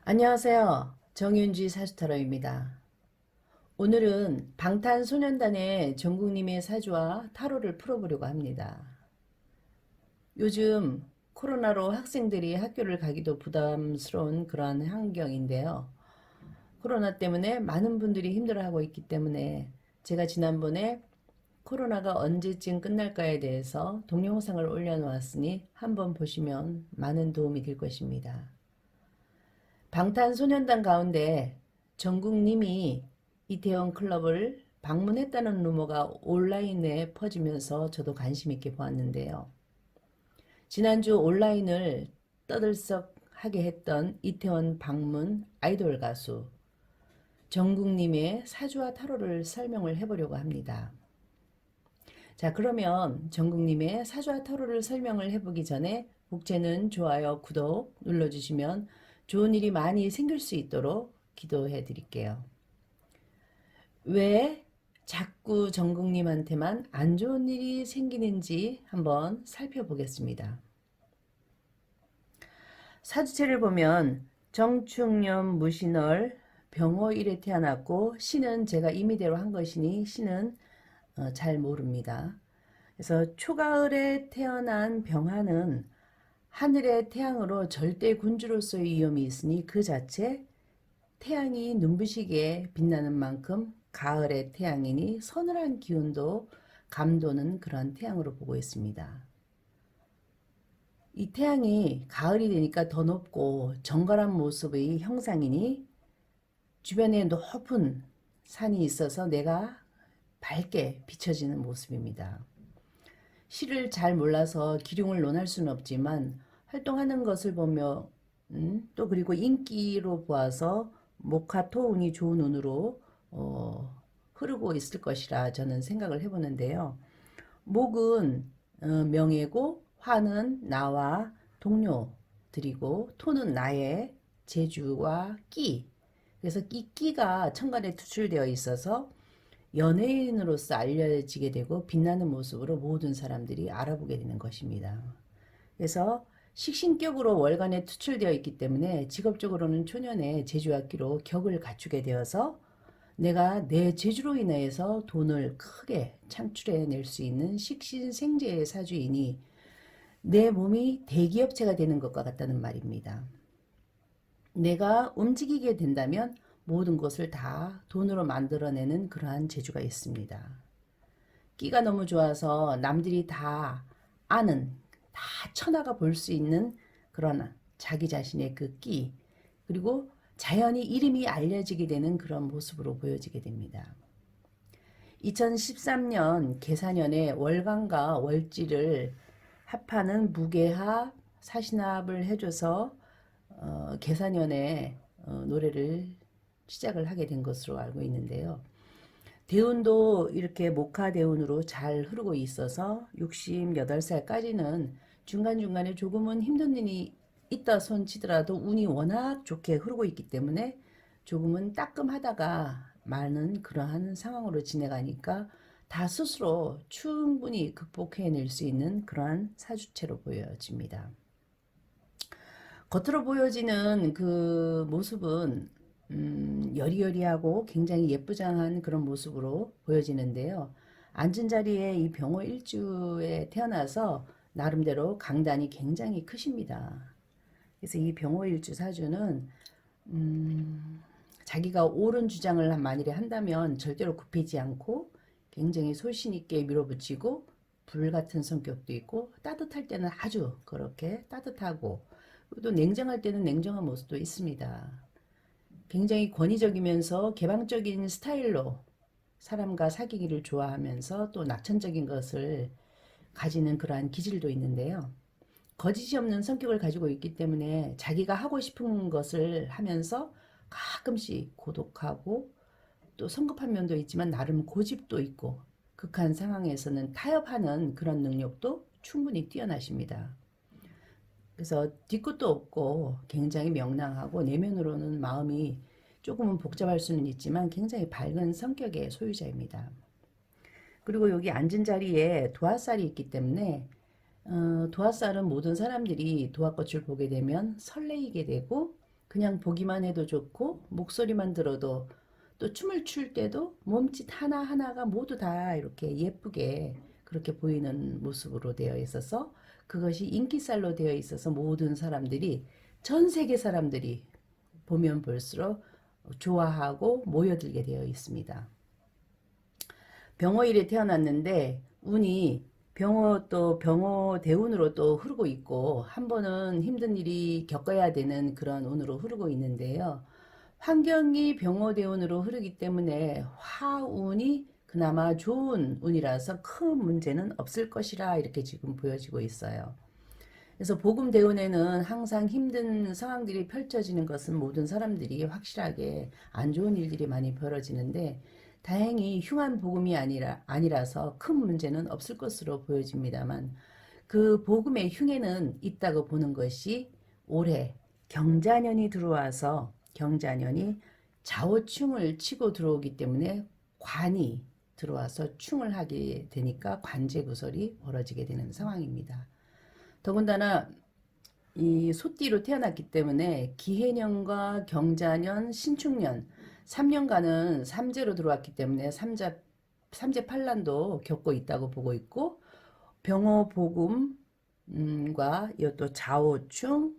안녕하세요. 정윤지 사주타로입니다. 오늘은 방탄소년단의 정국님의 사주와 타로를 풀어보려고 합니다. 요즘 코로나로 학생들이 학교를 가기도 부담스러운 그런 환경인데요. 코로나 때문에 많은 분들이 힘들어하고 있기 때문에 제가 지난번에 코로나가 언제쯤 끝날까에 대해서 동영상을 올려놓았으니 한번 보시면 많은 도움이 될 것입니다. 방탄소년단 가운데 정국님이 이태원 클럽을 방문했다는 루머가 온라인에 퍼지면서 저도 관심 있게 보았는데요. 지난주 온라인을 떠들썩하게 했던 이태원 방문 아이돌 가수 정국님의 사주와 타로를 설명을 해보려고 합니다. 자, 그러면 정국님의 사주와 타로를 설명을 해보기 전에 복제는 좋아요, 구독 눌러주시면 좋은 일이 많이 생길 수 있도록 기도해 드릴게요. 왜 자꾸 정국님한테만 안 좋은 일이 생기는지 한번 살펴보겠습니다. 사주체를 보면 정축년 무신월 병호일에 태어났고 신은 제가 임의대로 한 것이니 신은 잘 모릅니다. 그래서 초가을에 태어난 병화는 하늘의 태양으로 절대 군주로서의 위험이 있으니 그 자체 태양이 눈부시게 빛나는 만큼 가을의 태양이니 서늘한 기운도 감도는 그런 태양으로 보고 있습니다. 이 태양이 가을이 되니까 더 높고 정갈한 모습의 형상이니 주변에 높은 산이 있어서 내가 밝게 비춰지는 모습입니다. 시를 잘 몰라서 기륭을 논할 수는 없지만 활동하는 것을 보며 또 그리고 인기로 보아서 목화 토운이 좋은 운으로 흐르고 있을 것이라 저는 생각을 해보는데요. 목은 명예고 화는 나와 동료들이고 토는 나의 재주와 끼. 그래서 이 끼가 천간에 투출되어 있어서 연예인으로서 알려지게 되고 빛나는 모습으로 모든 사람들이 알아보게 되는 것입니다. 그래서 식신격으로 월간에 투출되어 있기 때문에 직업적으로는 초년에 재주악기로 격을 갖추게 되어서 내가 내 재주로 인해서 돈을 크게 창출해낼 수 있는 식신생재의 사주이니 내 몸이 대기업체가 되는 것과 같다는 말입니다. 내가 움직이게 된다면 모든 것을 다 돈으로 만들어내는 그러한 재주가 있습니다. 끼가 너무 좋아서 남들이 다 아는, 다 천하가 볼 수 있는 그런 자기 자신의 그 끼, 그리고 자연히 이름이 알려지게 되는 그런 모습으로 보여지게 됩니다. 2013년 계사년에 월간과 월지를 합하는 무게합, 사신합을 해줘서 계사년에 노래를 시작을 하게 된 것으로 알고 있는데요. 대운도 이렇게 목화 대운으로 잘 흐르고 있어서 68살까지는 중간중간에 조금은 힘든 일이 있다 손 치더라도 운이 워낙 좋게 흐르고 있기 때문에 조금은 따끔하다가 많은 그러한 상황으로 지내가니까 다 스스로 충분히 극복해낼 수 있는 그러한 사주체로 보여집니다. 겉으로 보여지는 그 모습은 여리여리하고 굉장히 예쁘장한 그런 모습으로 보여지는데요. 앉은 자리에 이 병호 일주에 태어나서 나름대로 강단이 굉장히 크십니다. 그래서 이 병호 일주 사주는 자기가 옳은 주장을 만일에 한다면 절대로 굽히지 않고 굉장히 소신 있게 밀어붙이고 불같은 성격도 있고 따뜻할 때는 아주 그렇게 따뜻하고 또 냉정할 때는 냉정한 모습도 있습니다. 굉장히 권위적이면서 개방적인 스타일로 사람과 사귀기를 좋아하면서 또 낙천적인 것을 가지는 그러한 기질도 있는데요. 거짓이 없는 성격을 가지고 있기 때문에 자기가 하고 싶은 것을 하면서 가끔씩 고독하고 또 성급한 면도 있지만 나름 고집도 있고 극한 상황에서는 타협하는 그런 능력도 충분히 뛰어나십니다. 그래서 뒤끝도 없고 굉장히 명랑하고 내면으로는 마음이 조금은 복잡할 수는 있지만 굉장히 밝은 성격의 소유자입니다. 그리고 여기 앉은 자리에 도화살이 있기 때문에 도화살은 모든 사람들이 도화꽃을 보게 되면 설레이게 되고 그냥 보기만 해도 좋고 목소리만 들어도 또 춤을 출 때도 몸짓 하나하나가 모두 다 이렇게 예쁘게 그렇게 보이는 모습으로 되어 있어서 그것이 인기살로 되어 있어서 모든 사람들이 전 세계 사람들이 보면 볼수록 좋아하고 모여들게 되어 있습니다. 병어일에 태어났는데 운이 병어 대운으로 또 흐르고 있고 한 번은 힘든 일이 겪어야 되는 그런 운으로 흐르고 있는데요. 환경이 병어 대운으로 흐르기 때문에 화운이 그나마 좋은 운이라서 큰 문제는 없을 것이라 이렇게 지금 보여지고 있어요. 그래서 복음 대운에는 항상 힘든 상황들이 펼쳐지는 것은 모든 사람들이 확실하게 안 좋은 일들이 많이 벌어지는데 다행히 흉한 복음이 아니라서 큰 문제는 없을 것으로 보여집니다만 그 복음의 흉에는 있다고 보는 것이 올해 경자년이 들어와서 경자년이 좌우충을 치고 들어오기 때문에 관이 들어와서 충을 하게 되니까 관제구설이 벌어지게 되는 상황입니다. 더군다나 이 소띠로 태어났기 때문에 기해년과 경자년, 신축년 3년간은 삼재로 들어왔기 때문에 삼재 판란도 겪고 있다고 보고 있고 병어 복음과 또 좌우충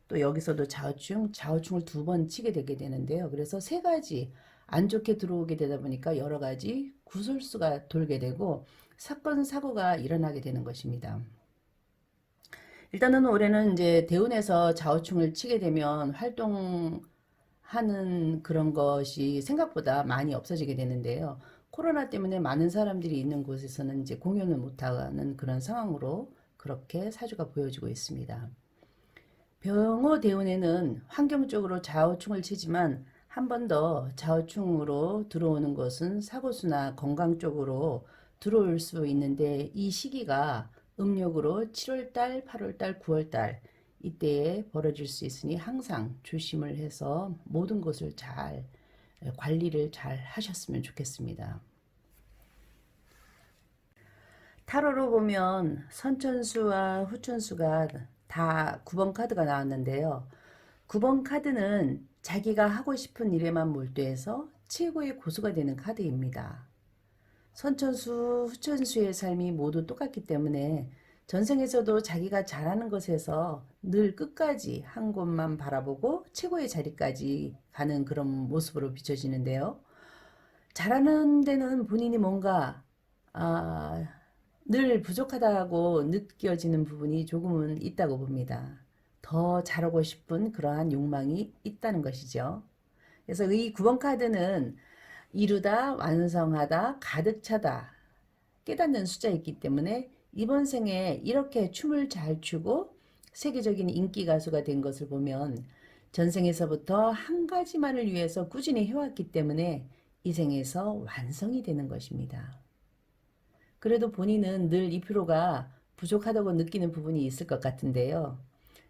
또 여기서도 좌우충을 두 번 치게 되게 되는데요. 그래서 세 가지 안 좋게 들어오게 되다 보니까 여러 가지 구설수가 돌게 되고 사건 사고가 일어나게 되는 것입니다. 일단은 올해는 이제 대운에서 좌우충을 치게 되면 활동하는 그런 것이 생각보다 많이 없어지게 되는데요. 코로나 때문에 많은 사람들이 있는 곳에서는 이제 공연을 못하는 그런 상황으로 그렇게 사주가 보여지고 있습니다. 병호 대운에는 환경적으로 좌우충을 치지만 한 번 더 좌우충으로 들어오는 것은 사고수나 건강 쪽으로 들어올 수 있는데 이 시기가 음력으로 7월달, 8월달, 9월달 이때에 벌어질 수 있으니 항상 조심을 해서 모든 것을 잘 관리를 잘 하셨으면 좋겠습니다. 타로로 보면 선천수와 후천수가 다 9번 카드가 나왔는데요. 9번 카드는 자기가 하고 싶은 일에만 몰두해서 최고의 고수가 되는 카드입니다. 선천수, 후천수의 삶이 모두 똑같기 때문에 전생에서도 자기가 잘하는 것에서 늘 끝까지 한 곳만 바라보고 최고의 자리까지 가는 그런 모습으로 비춰지는데요. 잘하는 데는 본인이 뭔가 아, 늘 부족하다고 느껴지는 부분이 조금은 있다고 봅니다. 더 잘하고 싶은 그러한 욕망이 있다는 것이죠. 그래서 이 9번 카드는 이루다, 완성하다, 가득 차다, 깨닫는 숫자이기 때문에 이번 생에 이렇게 춤을 잘 추고 세계적인 인기 가수가 된 것을 보면 전생에서부터 한 가지만을 위해서 꾸준히 해왔기 때문에 이 생에서 완성이 되는 것입니다. 그래도 본인은 늘 이 프로가 부족하다고 느끼는 부분이 있을 것 같은데요.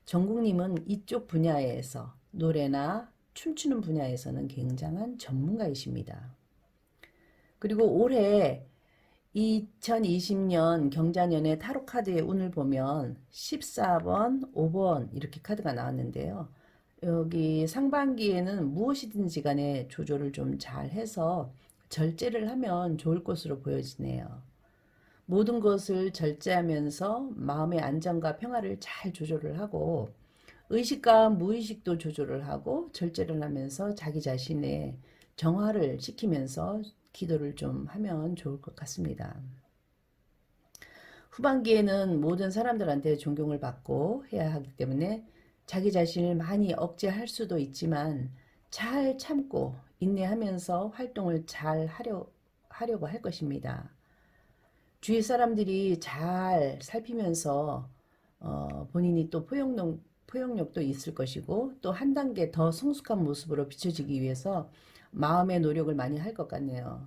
정국님은 이쪽 분야에서 노래나 춤추는 분야에서는 굉장한 전문가이십니다. 그리고 올해 2020년 경자년의 타로 카드의 운을 보면 14번, 5번 이렇게 카드가 나왔는데요. 여기 상반기에는 무엇이든지 간에 조절을 좀 잘 해서 절제를 하면 좋을 것으로 보여지네요. 모든 것을 절제하면서 마음의 안정과 평화를 잘 조절을 하고 의식과 무의식도 조절을 하고 절제를 하면서 자기 자신의 정화를 시키면서 기도를 좀 하면 좋을 것 같습니다. 후반기에는 모든 사람들한테 존경을 받고 해야 하기 때문에 자기 자신을 많이 억제할 수도 있지만 잘 참고 인내하면서 활동을 잘 하려고 할 것입니다. 주위 사람들이 잘 살피면서 본인이 또 포용력도 있을 것이고 또 한 단계 더 성숙한 모습으로 비춰지기 위해서 마음의 노력을 많이 할 것 같네요.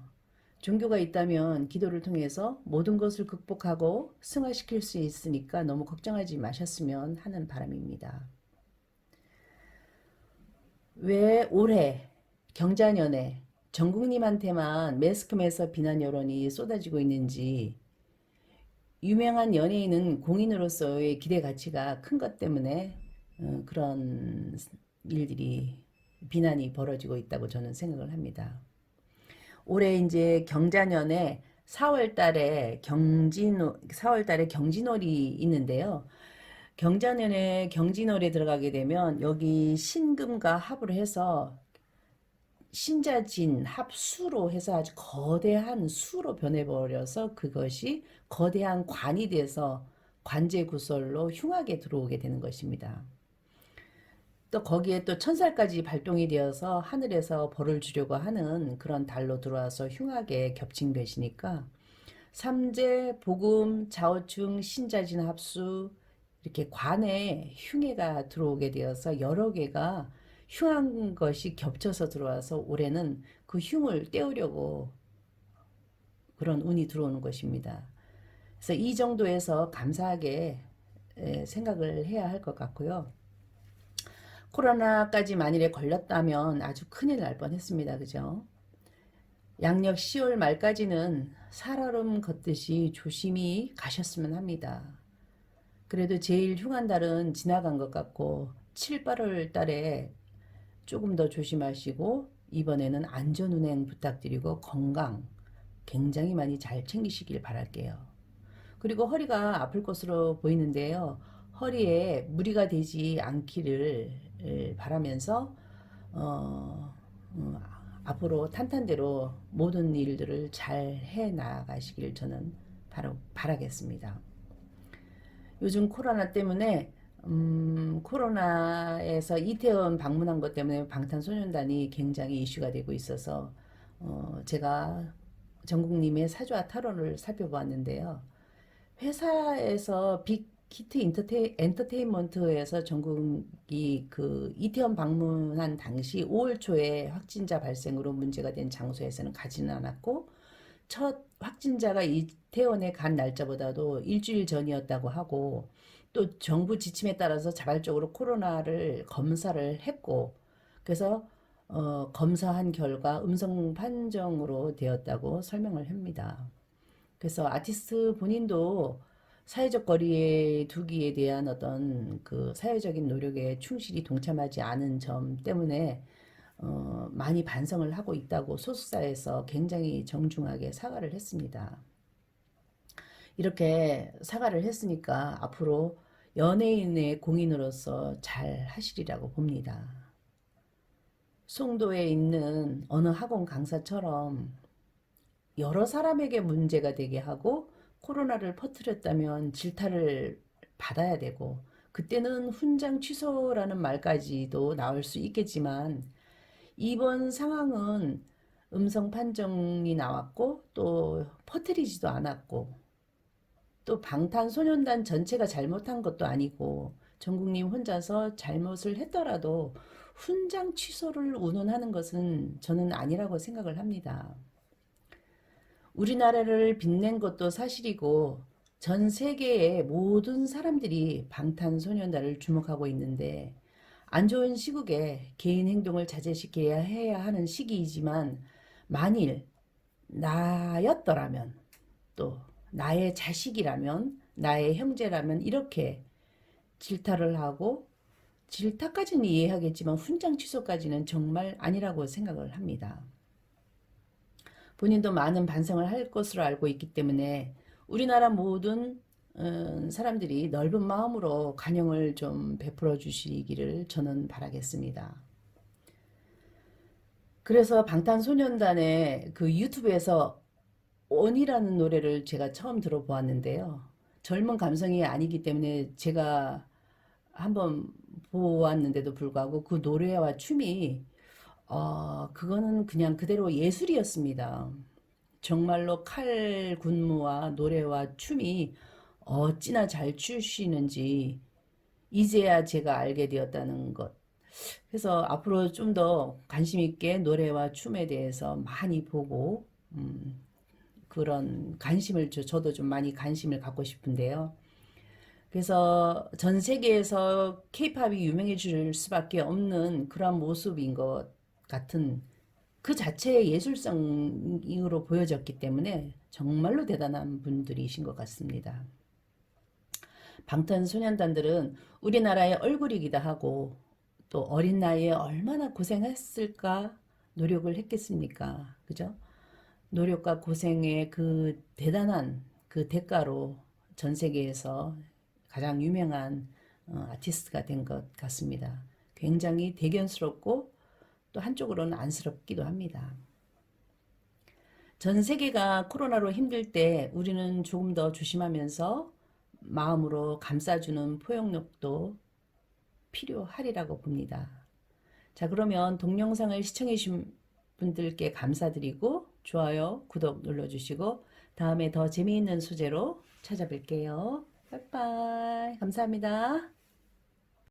종교가 있다면 기도를 통해서 모든 것을 극복하고 승화시킬 수 있으니까 너무 걱정하지 마셨으면 하는 바람입니다. 왜 올해 경자년에 전국님한테만 매스컴에서 비난 여론이 쏟아지고 있는지 유명한 연예인은 공인으로서의 기대 가치가 큰 것 때문에 그런 일들이 비난이 벌어지고 있다고 저는 생각을 합니다. 올해 이제 경자년에 4월 달에 경진월이 있는데요. 경자년에 경진월에 들어가게 되면 여기 신금과 합을 해서 신자진 합수로 해서 아주 거대한 수로 변해버려서 그것이 거대한 관이 돼서 관제구설로 흉하게 들어오게 되는 것입니다. 또 거기에 또 천살까지 발동이 되어서 하늘에서 벌을 주려고 하는 그런 달로 들어와서 흉하게 겹칭되시니까 삼재, 복음, 자오충, 신자진 합수 이렇게 관에 흉해가 들어오게 되어서 여러 개가 흉한 것이 겹쳐서 들어와서 올해는 그 흉을 떼우려고 그런 운이 들어오는 것입니다. 그래서 이 정도에서 감사하게 생각을 해야 할 것 같고요. 코로나까지 만일에 걸렸다면 아주 큰일 날 뻔했습니다. 그죠? 양력 10월 말까지는 살얼음 걷듯이 조심히 가셨으면 합니다. 그래도 제일 흉한 달은 지나간 것 같고 7, 8월 달에 조금 더 조심하시고 이번에는 안전운행 부탁드리고 건강 굉장히 많이 잘 챙기시길 바랄게요. 그리고 허리가 아플 것으로 보이는데요. 허리에 무리가 되지 않기를 바라면서 어, 어, 앞으로 탄탄대로 모든 일들을 잘 해 나가시길 저는 바라겠습니다. 요즘 코로나 때문에 코로나에서 이태원 방문한 것 때문에 방탄소년단이 굉장히 이슈가 되고 있어서 제가 전국님의 사주와 타로를 살펴보았는데요. 회사에서 빅히트 엔터테인먼트에서 전국이 그 이태원 방문한 당시 5월 초에 확진자 발생으로 문제가 된 장소에서는 가지는 않았고 첫 확진자가 이태원에 간 날짜보다도 일주일 전이었다고 하고 또 정부 지침에 따라서 자발적으로 코로나를 검사를 했고 그래서 검사한 결과 음성 판정으로 되었다고 설명을 합니다. 그래서 아티스트 본인도 사회적 거리에 두기에 대한 어떤 그 사회적인 노력에 충실히 동참하지 않은 점 때문에 많이 반성을 하고 있다고 소속사에서 굉장히 정중하게 사과를 했습니다. 이렇게 사과를 했으니까 앞으로 연예인의 공인으로서 잘 하시리라고 봅니다. 송도에 있는 어느 학원 강사처럼 여러 사람에게 문제가 되게 하고 코로나를 퍼뜨렸다면 질타를 받아야 되고 그때는 훈장 취소라는 말까지도 나올 수 있겠지만 이번 상황은 음성 판정이 나왔고 또 퍼뜨리지도 않았고 또 방탄소년단 전체가 잘못한 것도 아니고 정국님 혼자서 잘못을 했더라도 훈장 취소를 운운하는 것은 저는 아니라고 생각을 합니다. 우리나라를 빛낸 것도 사실이고 전 세계의 모든 사람들이 방탄소년단을 주목하고 있는데 안 좋은 시국에 개인 행동을 자제시켜야 해야 하는 시기이지만 만일 나였더라면 또 나의 자식이라면 나의 형제라면 이렇게 질타를 하고 질타까지는 이해하겠지만 훈장 취소까지는 정말 아니라고 생각을 합니다. 본인도 많은 반성을 할 것으로 알고 있기 때문에 우리나라 모든 사람들이 넓은 마음으로 관용을 좀 베풀어 주시기를 저는 바라겠습니다. 그래서 방탄소년단의 그 유튜브에서 온이라는 노래를 제가 처음 들어보았는데요. 젊은 감성이 아니기 때문에 제가 한번 보았는데도 불구하고 그 노래와 춤이 그거는 그냥 그대로 예술이었습니다. 정말로 칼 군무와 노래와 춤이 어찌나 잘 추시는지 이제야 제가 알게 되었다는 것. 그래서 앞으로 좀 더 관심 있게 노래와 춤에 대해서 많이 보고 그런 관심을 저도 좀 많이 관심을 갖고 싶은데요. 그래서 전 세계에서 케이팝이 유명해질 수밖에 없는 그런 모습인 것 같은 그 자체의 예술성으로 보여졌기 때문에 정말로 대단한 분들이신 것 같습니다. 방탄소년단들은 우리나라의 얼굴이기도 하고 또 어린 나이에 얼마나 고생했을까, 노력을 했겠습니까? 그죠? 노력과 고생의 그 대단한 그 대가로 전 세계에서 가장 유명한 아티스트가 된 것 같습니다. 굉장히 대견스럽고 또 한쪽으로는 안쓰럽기도 합니다. 전 세계가 코로나로 힘들 때 우리는 조금 더 조심하면서 마음으로 감싸주는 포용력도 필요하리라고 봅니다. 자, 그러면 동영상을 시청해주신 분들께 감사드리고 좋아요, 구독 눌러주시고 다음에 더 재미있는 소재로 찾아뵐게요. 빠이빠이. 감사합니다.